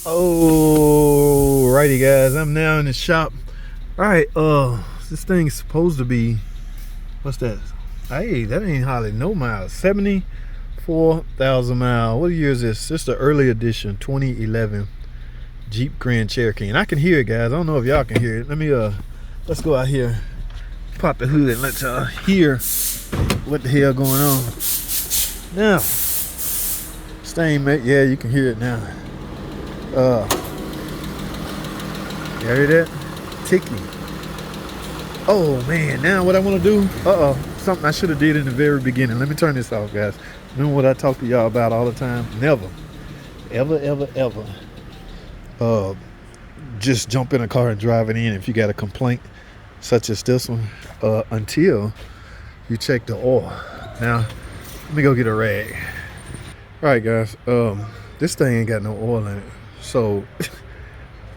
Alrighty guys, I'm now in the shop. Alright, this thing's supposed to be, what's that? Hey, that ain't hardly no miles. 74,000 miles. What year is this? This is the early edition 2011 Jeep Grand Cherokee. And I can hear it, guys. I don't know if y'all can hear it. Let me let's go out here, pop the hood and let y'all hear what the hell going on. Now, stain, mate, yeah, you can hear it now. You hear that? Ticking. Oh man, now what I want to do, something I should have did in the very beginning. Let me turn this off, guys. Remember what I talk to y'all about all the time? Never, ever, just jump in a car and drive it in if you got a complaint such as this one, until you check the oil. Now, let me go get a rag. All right, guys, this thing ain't got no oil in it. So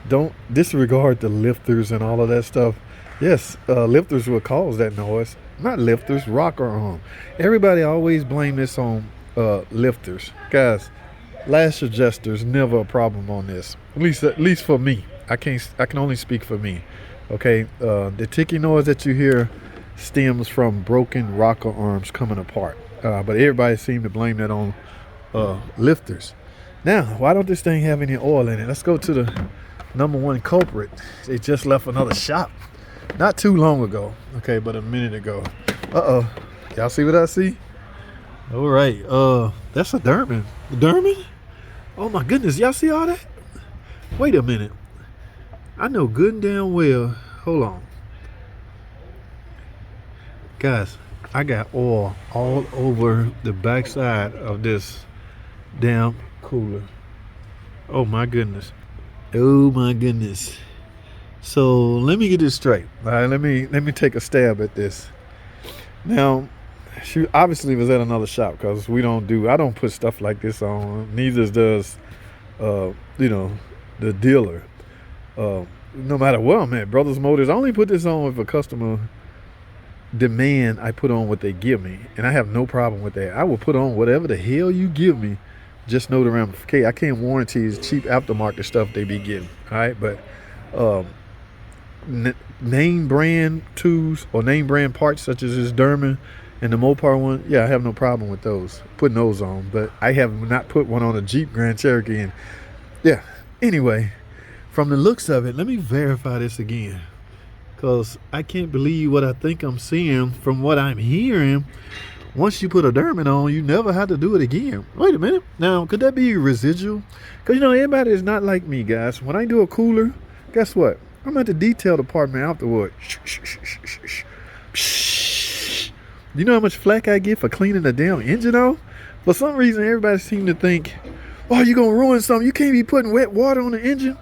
don't disregard the lifters and all of that stuff. Yes, lifters will cause that noise. Not lifters, rocker arm. Everybody always blame this on lifters. Guys, lash adjusters never a problem on this. At least for me. I can only speak for me. Okay, the ticking noise that you hear stems from broken rocker arms coming apart. But everybody seems to blame that on lifters. Now, why don't this thing have any oil in it? Let's go to the number one culprit. They just left another shop not too long ago, okay, but a minute ago. Y'all see what I see? All right, that's a Dorman. Dorman? Oh my goodness, y'all see all that? Wait a minute. I know good and damn well. Hold on, guys, I got oil all over the backside of this damn cooler. Oh my goodness. So let me get this straight. All right, let me take a stab at this. Now, she obviously was at another shop, because I don't put stuff like this on. Neither does the dealer. No matter where I'm at, Brothers Motors, I only put this on if a customer demand I put on what they give me, and I have no problem with that. I will put on whatever the hell you give me. Just know the ramification. I can't warranty this cheap aftermarket stuff they be getting. All right, but name brand tools or name brand parts such as this Dorman and the Mopar one, yeah, I have no problem with those, putting those on. But I have not put one on a Jeep Grand Cherokee. And yeah, anyway, from the looks of it, let me verify this again, because I can't believe what I think I'm seeing from what I'm hearing. Once you put a Dorman on, you never have to do it again. Wait a minute. Now, could that be residual? Because, everybody is not like me, guys. When I do a cooler, guess what? I'm at the detail department afterward. You know how much flack I get for cleaning the damn engine off? For some reason, everybody seems to think, oh, you're going to ruin something. You can't be putting wet water on the engine.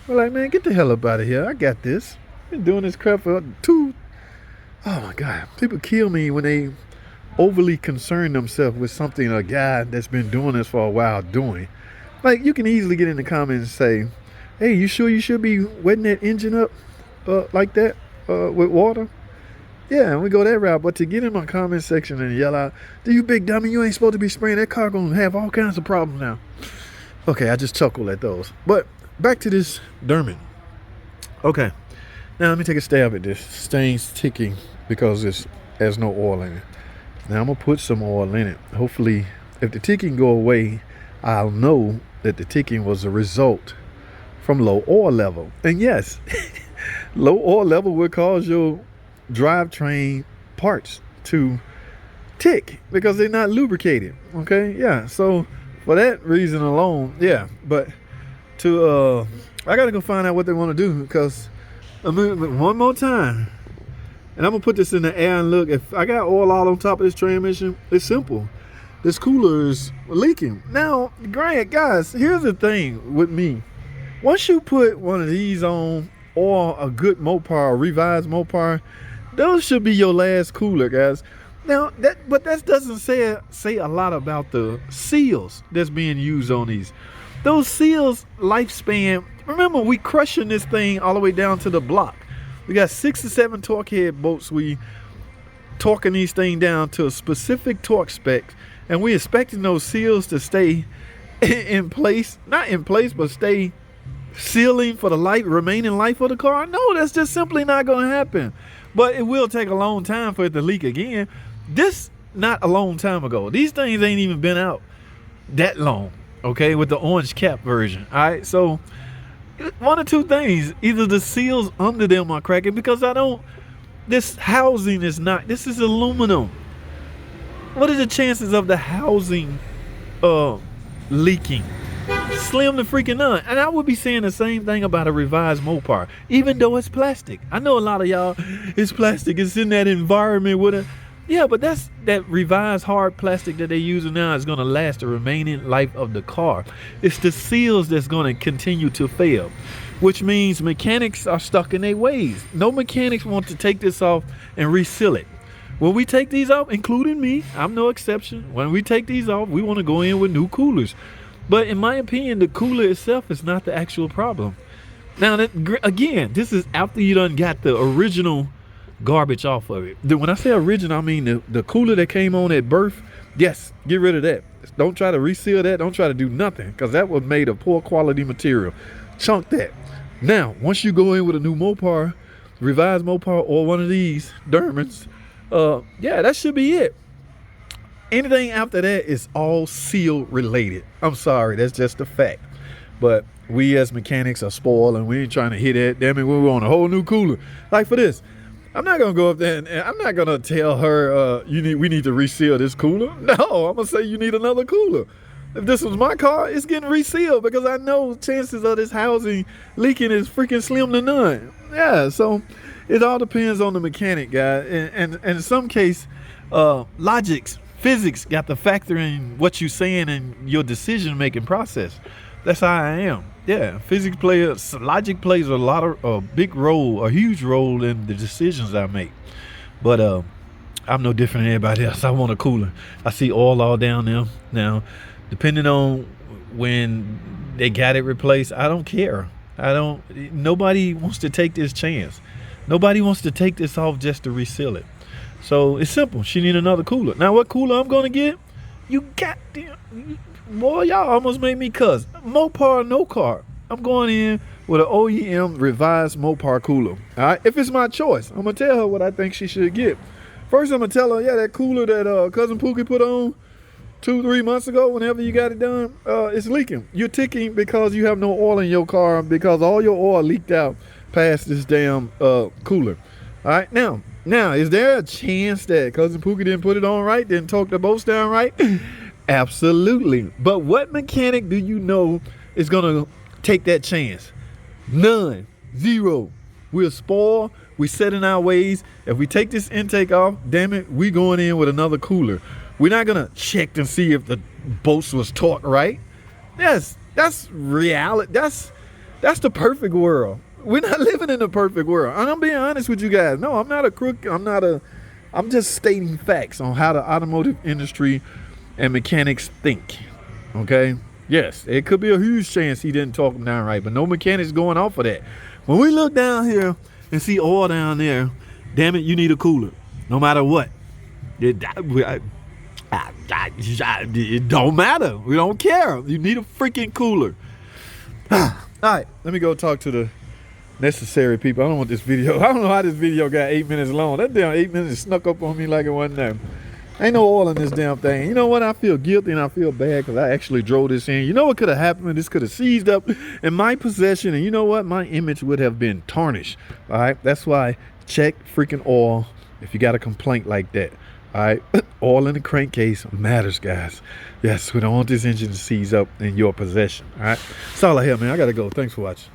We're like, man, get the hell up out of here. I got this. I've been doing this crap for oh my God. People kill me when they overly concern themselves with something a guy that's been doing this for a while doing. Like, you can easily get in the comments and say, hey, you sure you should be wetting that engine up like that with water? Yeah, and we go that route. But to get in my comment section and yell out, "Do you big dummy, you ain't supposed to be spraying that car, gonna have all kinds of problems now." Okay, I just chuckle at those. But back to this Dorman. Okay, now let me take a stab at this. Stains ticking because it has no oil in it. Now I'm gonna put some oil in it. Hopefully, if the ticking go away, I'll know that the ticking was a result from low oil level. And yes, low oil level will cause your drivetrain parts to tick because they're not lubricated. Okay, yeah. So for that reason alone, yeah. But I gotta go find out what they want to do, because one more time. And I'm going to put this in the air and look. If I got oil all on top of this transmission, it's simple. This cooler is leaking. Now, granted, guys, here's the thing with me. Once you put one of these on, or a good Mopar, a revised Mopar, those should be your last cooler, guys. Now, but that doesn't say a lot about the seals that's being used on these. Those seals lifespan, remember, we crushing this thing all the way down to the block. We got 6 to 7 torque head bolts. We torquing these things down to a specific torque spec, and we expecting those seals to stay in place, not in place, but stay sealing for the remaining life of the car? No, that's just simply not going to happen. But it will take a long time for it to leak again. This, not a long time ago. These things ain't even been out that long, okay, with the orange cap version. All right, so one of two things. Either the seals under them are cracking, because this housing is not, this is aluminum. What are the chances of the housing leaking? Slim to freaking none. And I would be saying the same thing about a revised Mopar, even though it's plastic. I know a lot of y'all, it's plastic, it's in that environment with it. Yeah, but that's that revised hard plastic that they're using now is going to last the remaining life of the car. It's the seals that's going to continue to fail, which means mechanics are stuck in their ways. No mechanics want to take this off and reseal it. When we take these off, including me, I'm no exception. When we take these off, we want to go in with new coolers. But in my opinion, the cooler itself is not the actual problem. Now, again, this is after you done got the original garbage off of it. When I say original, I mean the cooler that came on at birth. Yes, get rid of that. Don't try to reseal that. Don't try to do nothing, because that was made of poor quality material. Chunk that. Now, once you go in with a new Mopar, revised Mopar, or one of these Dormans, yeah, that should be it. Anything after that is all seal related. I'm sorry, that's just a fact. But we as mechanics are spoiled, and we ain't trying to hit that. Damn it, we want a whole new cooler. Like for this, I'm not gonna go up there and I'm not gonna tell her we need to reseal this cooler. No, I'm gonna say you need another cooler. If this was my car, it's getting resealed, because I know chances of this housing leaking is freaking slim to none. Yeah, so it all depends on the mechanic, guy. And in some case, physics got to factor in what you're saying and your decision-making process. That's how I am. Yeah, logic plays a big role, a huge role in the decisions I make. But I'm no different than everybody else. I want a cooler. I see oil all down there. Now, depending on when they got it replaced, I don't care. Nobody wants to take this chance. Nobody wants to take this off just to reseal it. So it's simple. She need another cooler. Now, what cooler I'm gonna get? You goddamn boy, y'all almost made me cuss. Mopar, no car. I'm going in with an OEM revised Mopar cooler. All right, if it's my choice, I'm gonna tell her what I think she should get. First, I'm gonna tell her, yeah, that cooler that cousin Pookie put on 2-3 months ago, whenever you got it done, it's leaking. You're ticking because you have no oil in your car, because all your oil leaked out past this damn cooler. All right, now, is there a chance that cousin Pookie didn't put it on right, didn't torque the bolts down right? Absolutely. But what mechanic do you know is gonna take that chance? None. Zero. We're spoiled. We set in our ways. If we take this intake off, damn it, we going in with another cooler. We're not gonna check to see if the bolts was torqued right. That's reality. That's the perfect world. We're not living in a perfect world. And I'm being honest with you guys. No, I'm not a crook. I'm just stating facts on how the automotive industry and mechanics think. Okay? Yes, it could be a huge chance he didn't talk them down right, but no mechanics going off of that. When we look down here and see oil down there, damn it, you need a cooler. No matter what. It don't matter. We don't care. You need a freaking cooler. All right, let me go talk to the necessary people. I don't want this video. I don't know how this video got 8 minutes long. That damn 8 minutes snuck up on me like it wasn't there. Ain't no oil in this damn thing. You know what? I feel guilty and I feel bad because I actually drove this in. You know what could have happened? This could have seized up in my possession, and you know what? My image would have been tarnished. All right? That's why check freaking oil if you got a complaint like that. All right? Oil in the crankcase matters, guys. Yes, we don't want this engine to seize up in your possession. All right? That's all I have, man. I got to go. Thanks for watching.